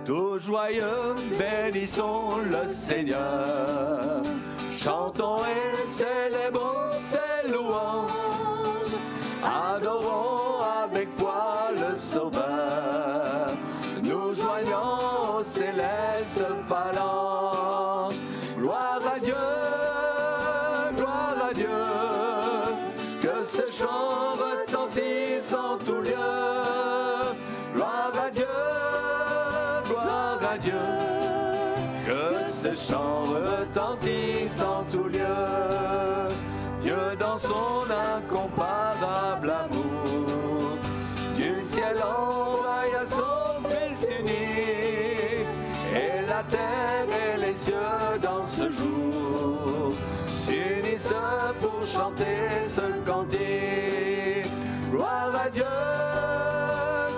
Tout joyeux, bénissons le Seigneur. Chantons et célébrons ses louanges. Adorons avec foi le Sauveur. Nous joignons aux célestes phalanges. Gloire à Dieu, gloire à Dieu. Que ce chant retentisse en tout lieu. Gloire à Dieu, gloire à Dieu. Que ce chant retentisse en tout lieu. Dieu dans son incomparable amour, du ciel envoya son Fils unique, et la terre et les cieux dans ce jour s'unissent pour chanter ce cantique. Gloire à Dieu,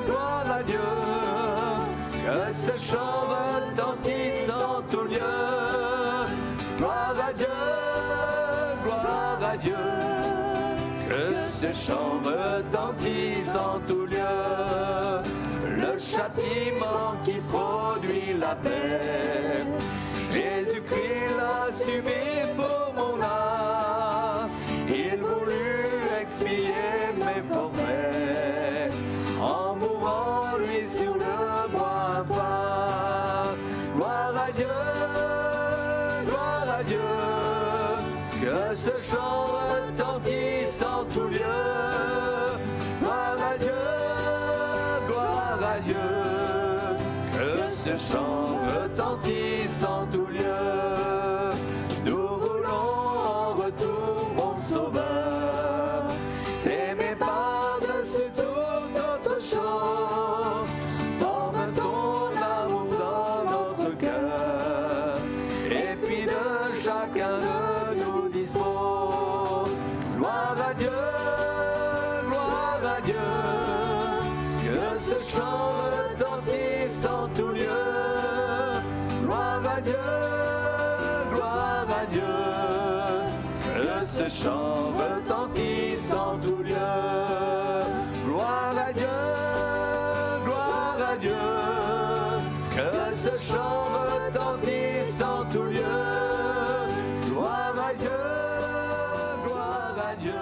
gloire à Dieu, que ce chant retentisse en tout lieu. Gloire à Dieu, gloire à Dieu, que ce chant retentisse en tout lieu. Le châtiment qui produit la paix, Jésus-Christ l'a subi pour mon âme. Il voulut expier mes forfaits en mourant lui sur le bois infâme. Gloire à Dieu, gloire à Dieu, que ce chant retentisse en tout lieu. Gloire à Dieu, gloire à Dieu, que ce chant retentisse en tout lieu. Nous voulons en retour, mon Sauveur, t'aimer par-dessus toute autre chose. Forme ton amour dans notre cœur, et puis de chacun de nous dispose. Gloire à Dieu, gloire à Dieu, que ce chant retentisse en tout lieu. Gloire à Dieu, gloire à Dieu, que ce chant retentisse en tout lieu. Gloire à Dieu, gloire à Dieu, que ce chant retentisse en tout lieu. Gloire à Dieu, gloire à Dieu,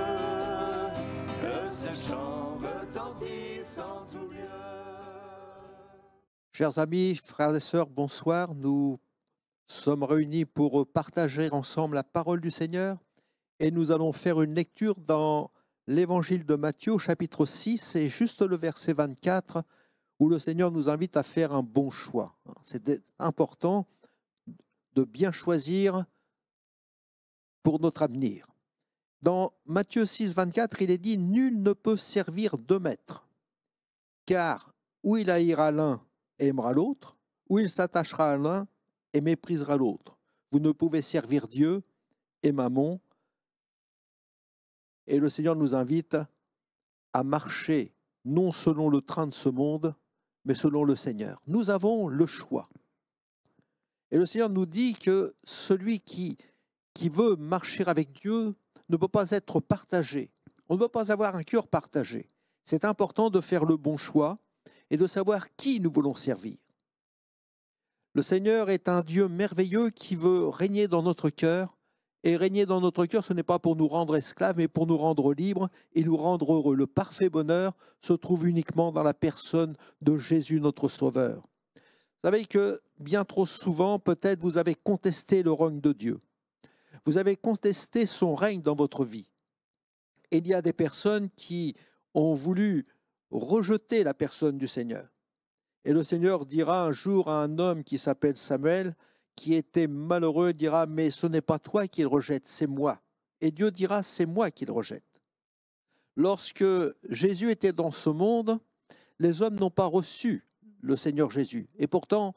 que ce chant retentisse en tout lieu. Chers amis, frères et sœurs, bonsoir. Nous sommes réunis pour partager ensemble la parole du Seigneur et nous allons faire une lecture dans l'évangile de Matthieu, chapitre 6, et juste le verset 24, où le Seigneur nous invite à faire un bon choix. C'est important de bien choisir pour notre avenir. Dans Matthieu 6, 24, il est dit « Nul ne peut servir deux maîtres, car ou il haïra l'un et aimera l'autre, ou il s'attachera à l'un et méprisera l'autre. Vous ne pouvez servir Dieu et Mammon. » Et le Seigneur nous invite à marcher non selon le train de ce monde, mais selon le Seigneur. Nous avons le choix. Et le Seigneur nous dit que celui qui veut marcher avec Dieu ne peut pas être partagé. On ne peut pas avoir un cœur partagé. C'est important de faire le bon choix et de savoir qui nous voulons servir. Le Seigneur est un Dieu merveilleux qui veut régner dans notre cœur. Et régner dans notre cœur, ce n'est pas pour nous rendre esclaves, mais pour nous rendre libres et nous rendre heureux. Le parfait bonheur se trouve uniquement dans la personne de Jésus, notre Sauveur. Vous savez que bien trop souvent, peut-être, vous avez contesté le règne de Dieu. Vous avez contesté son règne dans votre vie. Et il y a des personnes qui ont voulu rejeter la personne du Seigneur. Et le Seigneur dira un jour à un homme qui s'appelle Samuel, qui était malheureux, dira « Mais ce n'est pas toi qu'il rejette, c'est moi. » Et Dieu dira « C'est moi qu'il rejette. » Lorsque Jésus était dans ce monde, les hommes n'ont pas reçu le Seigneur Jésus. Et pourtant,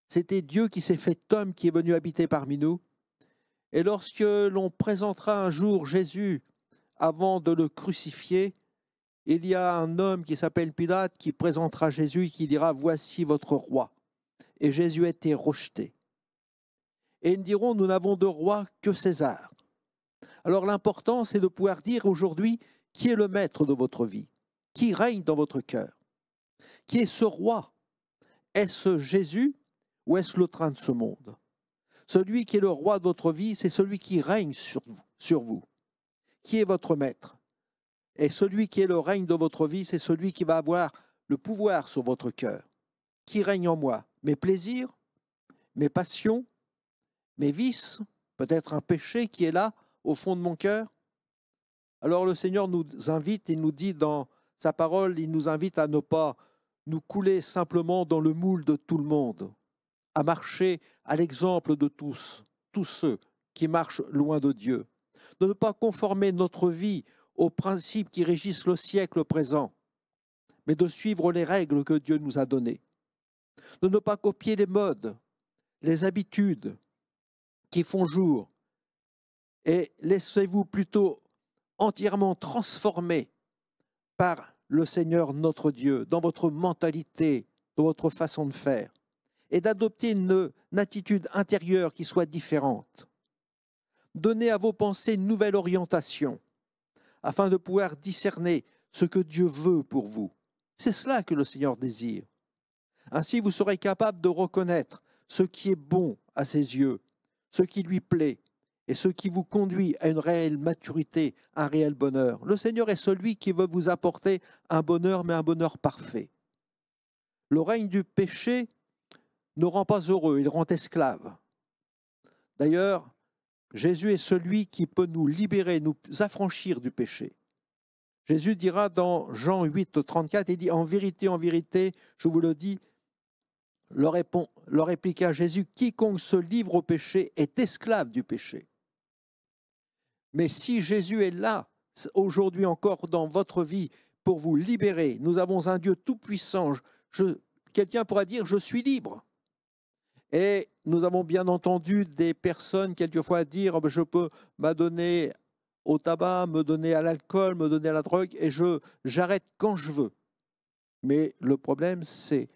c'était Dieu qui s'est fait homme, qui est venu habiter parmi nous. Et lorsque l'on présentera un jour Jésus avant de le crucifier, il y a un homme qui s'appelle Pilate qui présentera Jésus et qui dira « Voici votre roi ». Et Jésus a été rejeté. Et ils diront « Nous n'avons de roi que César ». Alors l'important, c'est de pouvoir dire aujourd'hui qui est le maître de votre vie, qui règne dans votre cœur, qui est ce roi. est-ce Jésus ou est-ce le train de ce monde? Celui qui est le roi de votre vie, c'est celui qui règne sur vous. Qui est votre maître? Et celui qui est le règne de votre vie, c'est celui qui va avoir le pouvoir sur votre cœur. Qui règne en moi? Mes plaisirs, mes passions, mes vices, peut-être un péché qui est là, au fond de mon cœur. Alors le Seigneur nous invite, il nous dit dans sa parole, il nous invite à ne pas nous couler simplement dans le moule de tout le monde, à marcher à l'exemple de tous ceux qui marchent loin de Dieu, de ne pas conformer notre vie aux principes qui régissent le siècle présent, mais de suivre les règles que Dieu nous a données, de ne pas copier les modes, les habitudes qui font jour, et laissez-vous plutôt entièrement transformer par le Seigneur notre Dieu, dans votre mentalité, dans votre façon de faire, et d'adopter une attitude intérieure qui soit différente. Donnez à vos pensées une nouvelle orientation, afin de pouvoir discerner ce que Dieu veut pour vous. C'est cela que le Seigneur désire. Ainsi, vous serez capable de reconnaître ce qui est bon à ses yeux, ce qui lui plaît, et ce qui vous conduit à une réelle maturité, un réel bonheur. Le Seigneur est celui qui veut vous apporter un bonheur, mais un bonheur parfait. Le règne du péché ne rend pas heureux, il rend esclave. D'ailleurs, Jésus est celui qui peut nous libérer, nous affranchir du péché. Jésus dira dans Jean 8, 34, il dit « En vérité, je vous le dis, leur répliqua Jésus, quiconque se livre au péché est esclave du péché. » Mais si Jésus est là, aujourd'hui encore dans votre vie, pour vous libérer, nous avons un Dieu tout-puissant. Quelqu'un pourra dire « je suis libre ». Et nous avons bien entendu des personnes quelquefois dire « je peux m'adonner au tabac, me donner à l'alcool, me donner à la drogue, et j'arrête quand je veux ». Mais le problème, c'est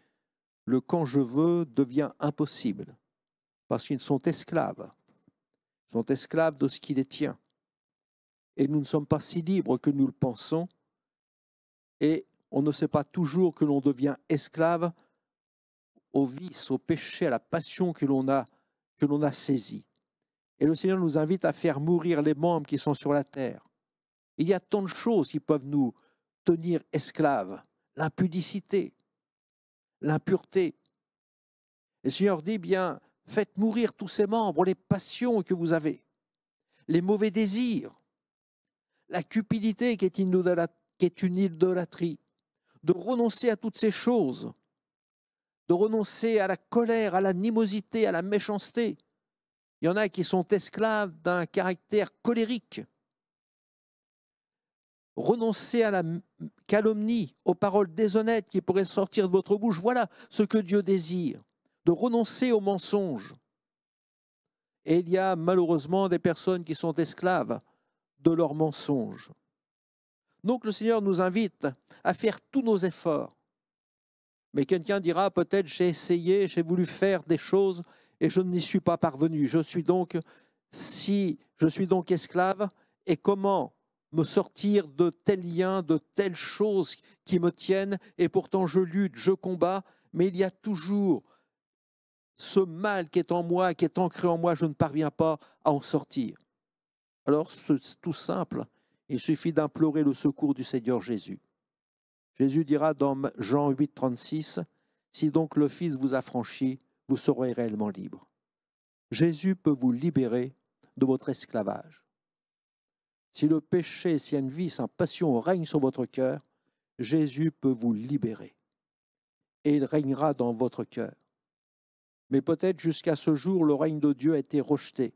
le « quand je veux » devient impossible, parce qu'ils sont esclaves. Ils sont esclaves de ce qui les tient. Et nous ne sommes pas si libres que nous le pensons, et on ne sait pas toujours que l'on devient esclave au vice, au péché, à la passion que l'on a saisie. Et le Seigneur nous invite à faire mourir les membres qui sont sur la terre. Il y a tant de choses qui peuvent nous tenir esclaves. L'impudicité, l'impureté. Et le Seigneur dit, bien, faites mourir tous ces membres, les passions que vous avez, les mauvais désirs, la cupidité qui est une idolâtrie, de renoncer à toutes ces choses, de renoncer à la colère, à l'animosité, à la méchanceté. Il y en a qui sont esclaves d'un caractère colérique. Renoncez à la calomnie, aux paroles déshonnêtes qui pourraient sortir de votre bouche. Voilà ce que Dieu désire, de renoncer aux mensonges. Et il y a malheureusement des personnes qui sont esclaves de leurs mensonges. Donc le Seigneur nous invite à faire tous nos efforts. Mais quelqu'un dira peut-être j'ai essayé, j'ai voulu faire des choses et je n'y suis pas parvenu. Je suis donc esclave, et comment me sortir de tels liens, de telles choses qui me tiennent, et pourtant je lutte, je combats, mais il y a toujours ce mal qui est en moi, qui est ancré en moi, je ne parviens pas à en sortir. Alors c'est tout simple, il suffit d'implorer le secours du Seigneur Jésus. Jésus dira dans Jean 8, 36, « Si donc le Fils vous affranchit, vous serez réellement libre. » Jésus peut vous libérer de votre esclavage. Si le péché, si un vice, une passion règne sur votre cœur, Jésus peut vous libérer. Et il régnera dans votre cœur. Mais peut-être jusqu'à ce jour, le règne de Dieu a été rejeté.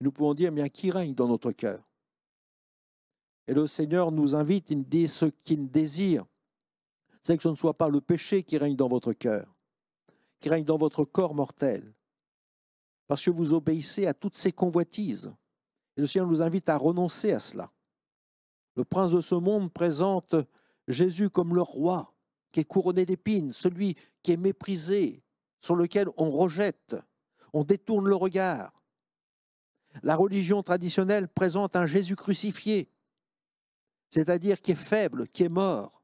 Nous pouvons dire, bien, qui règne dans notre cœur? Et le Seigneur nous invite, il dit, ce qu'il désire, c'est que ce ne soit pas le péché qui règne dans votre cœur, qui règne dans votre corps mortel, parce que vous obéissez à toutes ces convoitises. Et le Seigneur nous invite à renoncer à cela. Le prince de ce monde présente Jésus comme le roi, qui est couronné d'épines, celui qui est méprisé, sur lequel on rejette, on détourne le regard. La religion traditionnelle présente un Jésus crucifié, c'est-à-dire qui est faible, qui est mort.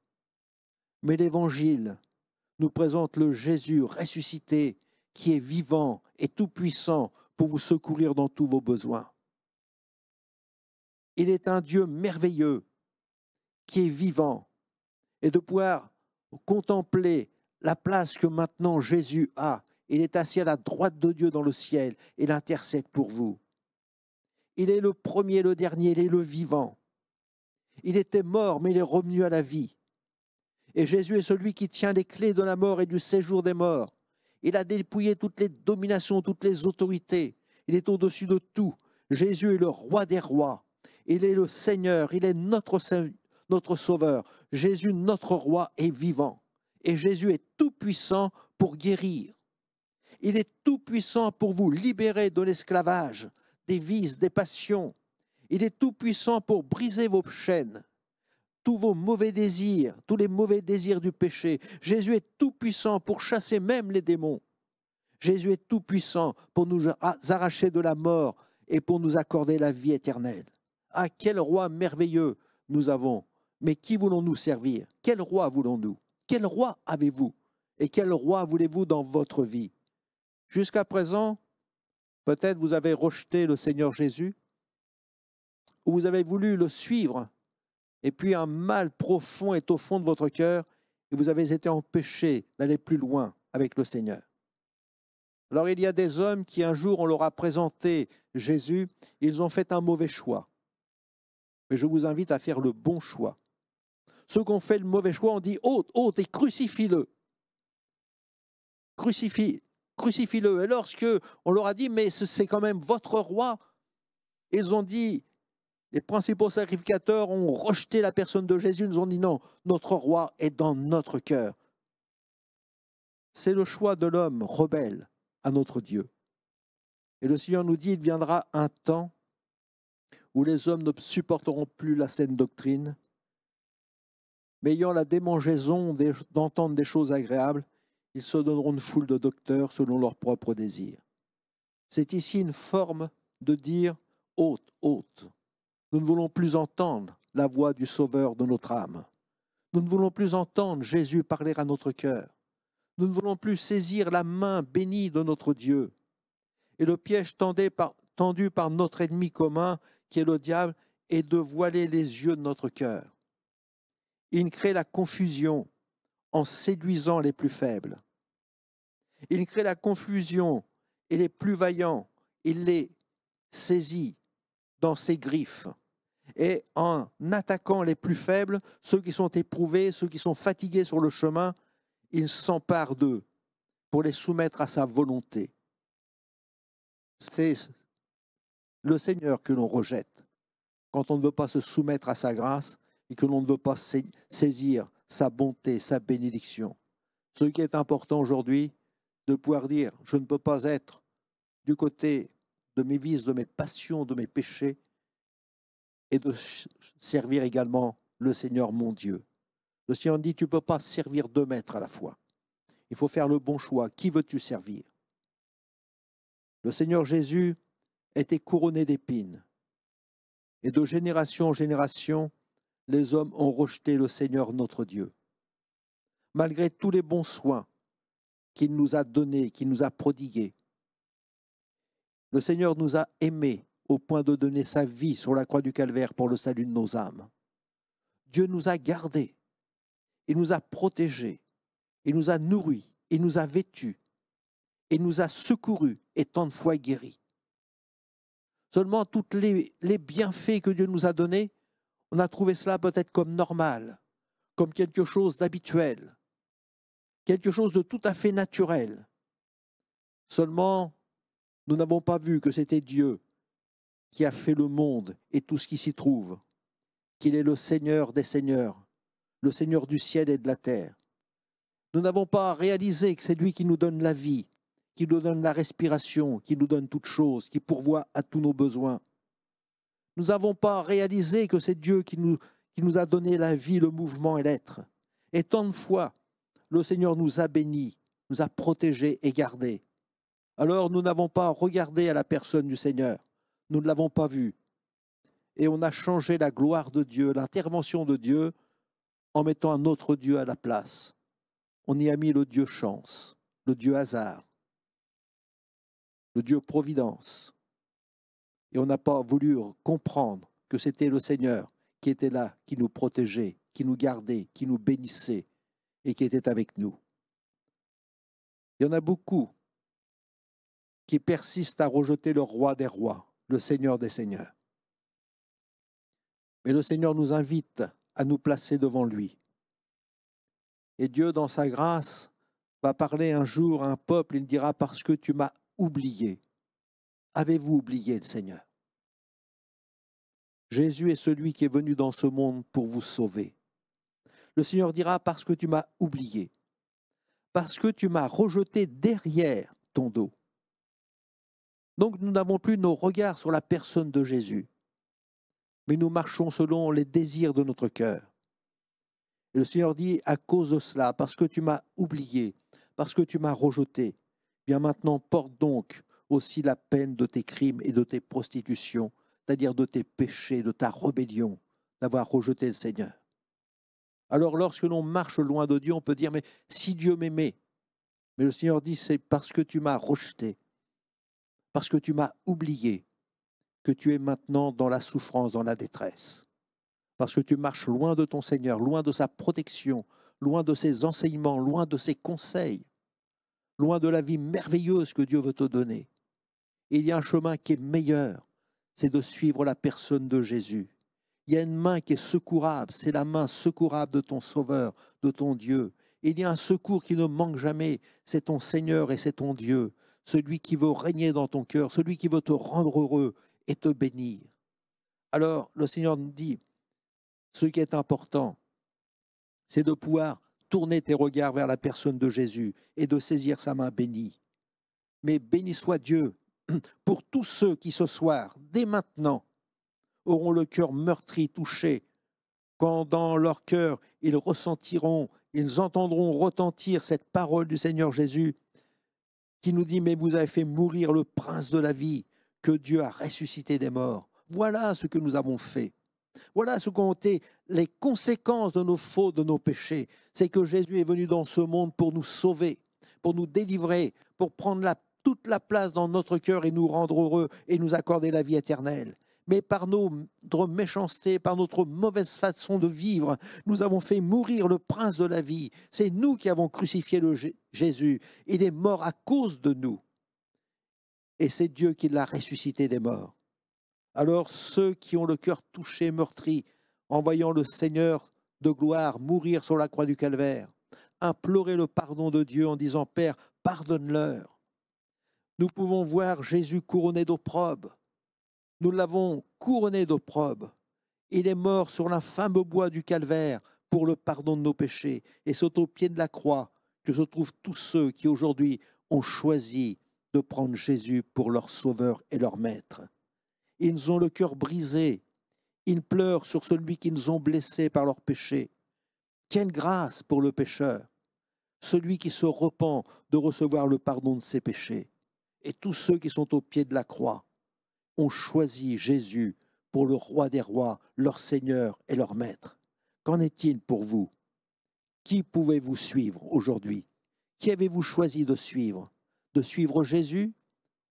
Mais l'Évangile nous présente le Jésus ressuscité qui est vivant et tout-puissant pour vous secourir dans tous vos besoins. Il est un Dieu merveilleux qui est vivant et de pouvoir contempler la place que maintenant Jésus a. Il est assis à la droite de Dieu dans le ciel et il intercède pour vous. Il est le premier, le dernier, il est le vivant. Il était mort, mais il est revenu à la vie. Et Jésus est celui qui tient les clés de la mort et du séjour des morts. Il a dépouillé toutes les dominations, toutes les autorités. Il est au-dessus de tout. Jésus est le roi des rois. Il est le Seigneur, il est notre Sauveur. Jésus, notre roi, est vivant. Et Jésus est tout-puissant pour guérir. Il est tout-puissant pour vous libérer de l'esclavage, des vices, des passions. Il est tout-puissant pour briser vos chaînes, tous vos mauvais désirs, tous les mauvais désirs du péché. Jésus est tout-puissant pour chasser même les démons. Jésus est tout-puissant pour nous arracher de la mort et pour nous accorder la vie éternelle. Ah, quel roi merveilleux nous avons! Mais qui voulons-nous servir? Quel roi voulons-nous? Quel roi avez-vous? Et quel roi voulez-vous dans votre vie? Jusqu'à présent, peut-être vous avez rejeté le Seigneur Jésus, ou vous avez voulu le suivre, et puis un mal profond est au fond de votre cœur, et vous avez été empêché d'aller plus loin avec le Seigneur. Alors il y a des hommes qui un jour on leur a présenté Jésus, ils ont fait un mauvais choix. Mais je vous invite à faire le bon choix. Ceux qui ont fait le mauvais choix, on dit ôte et crucifie-le. Crucifie-le. Et lorsque on leur a dit, mais c'est quand même votre roi, ils ont dit, les principaux sacrificateurs ont rejeté la personne de Jésus, ils ont dit non, notre roi est dans notre cœur. C'est le choix de l'homme rebelle à notre Dieu. Et le Seigneur nous dit, il viendra un temps où les hommes ne supporteront plus la saine doctrine, mais ayant la démangeaison d'entendre des choses agréables, ils se donneront une foule de docteurs selon leurs propres désirs. C'est ici une forme de dire « ôte, ôte ». Nous ne voulons plus entendre la voix du Sauveur de notre âme. Nous ne voulons plus entendre Jésus parler à notre cœur. Nous ne voulons plus saisir la main bénie de notre Dieu. Et le piège tendu par notre ennemi commun, qui est le diable, est de voiler les yeux de notre cœur. Il crée la confusion en séduisant les plus faibles. Il crée la confusion et les plus vaillants, il les saisit dans ses griffes. Et en attaquant les plus faibles, ceux qui sont éprouvés, ceux qui sont fatigués sur le chemin, il s'empare d'eux pour les soumettre à sa volonté. C'est le Seigneur que l'on rejette quand on ne veut pas se soumettre à sa grâce et que l'on ne veut pas saisir sa bonté, sa bénédiction. Ce qui est important aujourd'hui, de pouvoir dire, je ne peux pas être du côté de mes vices, de mes passions, de mes péchés, et de servir également le Seigneur mon Dieu. Le Seigneur dit, tu ne peux pas servir deux maîtres à la fois. Il faut faire le bon choix. Qui veux-tu servir? Le Seigneur Jésus était couronné d'épines. Et de génération en génération, les hommes ont rejeté le Seigneur notre Dieu. Malgré tous les bons soins qu'il nous a donnés, qu'il nous a prodigués, le Seigneur nous a aimés au point de donner sa vie sur la croix du Calvaire pour le salut de nos âmes. Dieu nous a gardés, il nous a protégés, il nous a nourris, il nous a vêtus, il nous a secourus et tant de fois guéris. Seulement, tous les bienfaits que Dieu nous a donnés, on a trouvé cela peut-être comme normal, comme quelque chose d'habituel, quelque chose de tout à fait naturel. Seulement, nous n'avons pas vu que c'était Dieu qui a fait le monde et tout ce qui s'y trouve, qu'il est le Seigneur des seigneurs, le Seigneur du ciel et de la terre. Nous n'avons pas réalisé que c'est lui qui nous donne la vie, qui nous donne la respiration, qui nous donne toutes choses, qui pourvoit à tous nos besoins. Nous n'avons pas réalisé que c'est Dieu qui nous a donné la vie, le mouvement et l'être. Et tant de fois, le Seigneur nous a bénis, nous a protégés et gardés. Alors nous n'avons pas regardé à la personne du Seigneur, nous ne l'avons pas vu. Et on a changé la gloire de Dieu, l'intervention de Dieu, en mettant un autre Dieu à la place. on y a mis le Dieu chance, le Dieu hasard, le Dieu providence. Et on n'a pas voulu comprendre que c'était le Seigneur qui était là, qui nous protégeait, qui nous gardait, qui nous bénissait et qui était avec nous. Il y en a beaucoup qui persistent à rejeter le roi des rois, le Seigneur des seigneurs. Mais le Seigneur nous invite à nous placer devant lui. Et Dieu, dans sa grâce, va parler un jour à un peuple, il dira « Parce que tu m'as oublié ». Avez-vous oublié le Seigneur? Jésus est celui qui est venu dans ce monde pour vous sauver. Le Seigneur dira « Parce que tu m'as oublié ». Parce que tu m'as rejeté derrière ton dos. Donc nous n'avons plus nos regards sur la personne de Jésus, mais nous marchons selon les désirs de notre cœur. Et le Seigneur dit, à cause de cela, parce que tu m'as oublié, parce que tu m'as rejeté, bien maintenant porte donc aussi la peine de tes crimes et de tes prostitutions, c'est-à-dire de tes péchés, de ta rébellion, d'avoir rejeté le Seigneur. Alors lorsque l'on marche loin de Dieu, on peut dire, mais si Dieu m'aimait, mais le Seigneur dit, c'est parce que tu m'as rejeté, parce que tu m'as oublié, que tu es maintenant dans la souffrance, dans la détresse. Parce que tu marches loin de ton Seigneur, loin de sa protection, loin de ses enseignements, loin de ses conseils, loin de la vie merveilleuse que Dieu veut te donner. Et il y a un chemin qui est meilleur, c'est de suivre la personne de Jésus. Il y a une main qui est secourable, c'est la main secourable de ton Sauveur, de ton Dieu. Et il y a un secours qui ne manque jamais, c'est ton Seigneur et c'est ton Dieu, celui qui veut régner dans ton cœur, celui qui veut te rendre heureux et te bénir. Alors le Seigneur nous dit, ce qui est important, c'est de pouvoir tourner tes regards vers la personne de Jésus et de saisir sa main bénie. Mais béni soit Dieu pour tous ceux qui ce soir, dès maintenant, auront le cœur meurtri, touché, quand dans leur cœur ils ressentiront, ils entendront retentir cette parole du Seigneur Jésus qui nous dit, mais vous avez fait mourir le prince de la vie, que Dieu a ressuscité des morts. Voilà ce que nous avons fait. Voilà ce qu'ont été les conséquences de nos fautes, de nos péchés. C'est que Jésus est venu dans ce monde pour nous sauver, pour nous délivrer, pour prendre toute la place dans notre cœur et nous rendre heureux et nous accorder la vie éternelle. Mais par notre méchanceté, par notre mauvaise façon de vivre, nous avons fait mourir le prince de la vie. C'est nous qui avons crucifié Jésus. Il est mort à cause de nous. Et c'est Dieu qui l'a ressuscité des morts. Alors ceux qui ont le cœur touché, meurtri, en voyant le Seigneur de gloire mourir sur la croix du Calvaire, implorer le pardon de Dieu en disant « Père, pardonne-leur ». Nous pouvons voir Jésus couronné d'opprobre. Nous l'avons couronné d'opprobre. Il est mort sur l'infâme bois du Calvaire pour le pardon de nos péchés. Et c'est au pied de la croix que se trouvent tous ceux qui aujourd'hui ont choisi de prendre Jésus pour leur sauveur et leur maître. Ils ont le cœur brisé. Ils pleurent sur celui qui nous ont blessés par leurs péchés. Quelle grâce pour le pécheur, celui qui se repent de recevoir le pardon de ses péchés. Et tous ceux qui sont au pied de la croix ont choisi Jésus pour le roi des rois, leur Seigneur et leur Maître. Qu'en est-il pour vous? Qui pouvez-vous suivre aujourd'hui? Qui avez-vous choisi de suivre? De suivre Jésus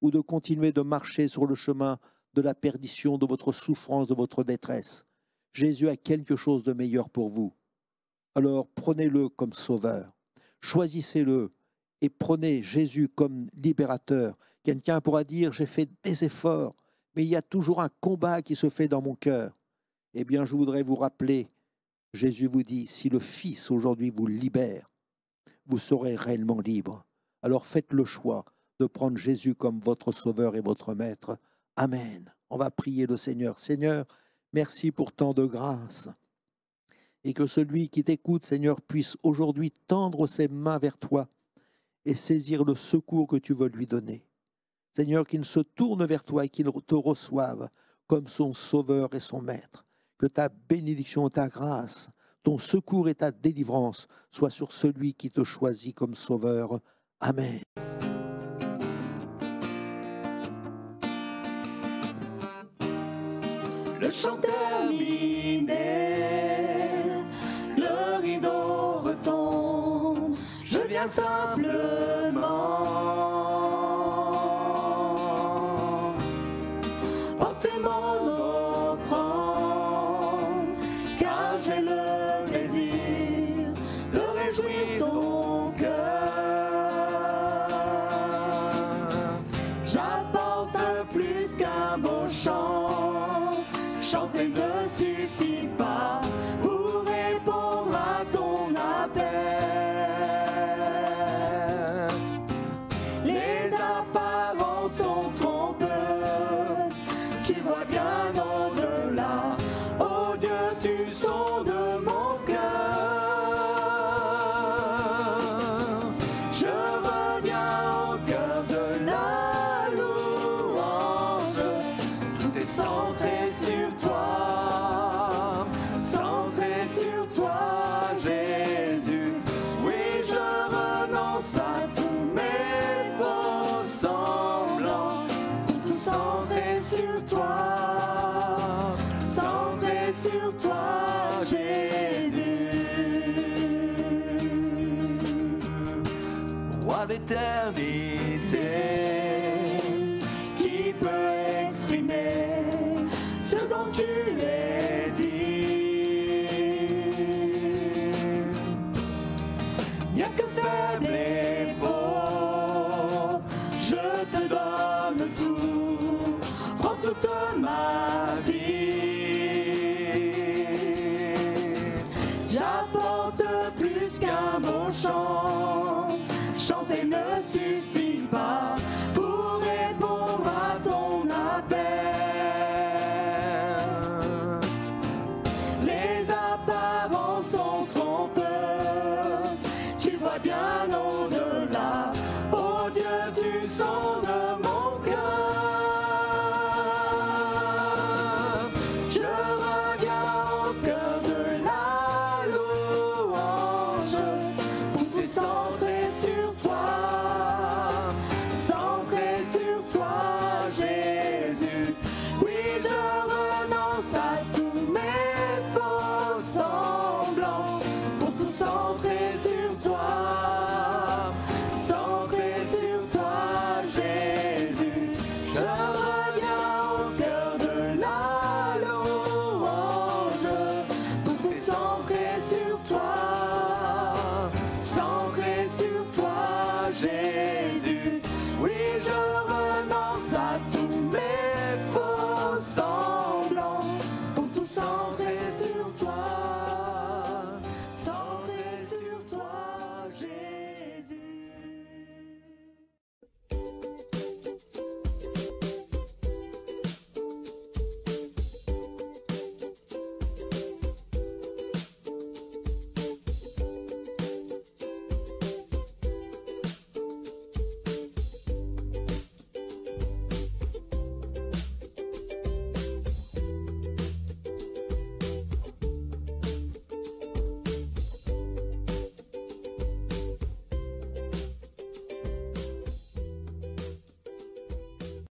ou de continuer de marcher sur le chemin de la perdition, de votre souffrance, de votre détresse? Jésus a quelque chose de meilleur pour vous. Alors prenez-le comme sauveur, choisissez-le et prenez Jésus comme libérateur. Quelqu'un pourra dire, j'ai fait des efforts, mais il y a toujours un combat qui se fait dans mon cœur. Eh bien, je voudrais vous rappeler, Jésus vous dit, si le Fils aujourd'hui vous libère, vous serez réellement libre. Alors faites le choix de prendre Jésus comme votre sauveur et votre maître. Amen. On va prier le Seigneur. Seigneur, merci pour tant de grâce. Et que celui qui t'écoute, Seigneur, puisse aujourd'hui tendre ses mains vers toi et saisir le secours que tu veux lui donner. Seigneur, qu'il se tourne vers toi et qu'il te reçoive comme son sauveur et son maître. Que ta bénédiction, ta grâce, ton secours et ta délivrance soient sur celui qui te choisit comme sauveur. Amen. Le chant terminé, le rideau retombe. Je simplement porter mon offrande, car j'ai le désir de réjouir ton cœur. J'apporte plus qu'un beau chant, chanter ne suffit pas pour répondre à ton appel. Les apparences sont trompeuses, tu vois bien au-delà. Oh Dieu, tu sondes mon cœur. Je reviens au cœur de la louange, tout est centré sur toi, centré sur toi, Jésus. Oui, je renonce à tous mes faux semblants, pour tout centrer sur toi, centré sur toi, Jésus. Roi d'éternité, qui peut exprimer ce dont tu es dit? Bien que faible et pauvre, je te donne tout, prends toute ma vie. J'apporte plus qu'un beau chant, chanter ne suffit pas pour répondre à ton appel. Les apparences sont trompeuses, tu vois bien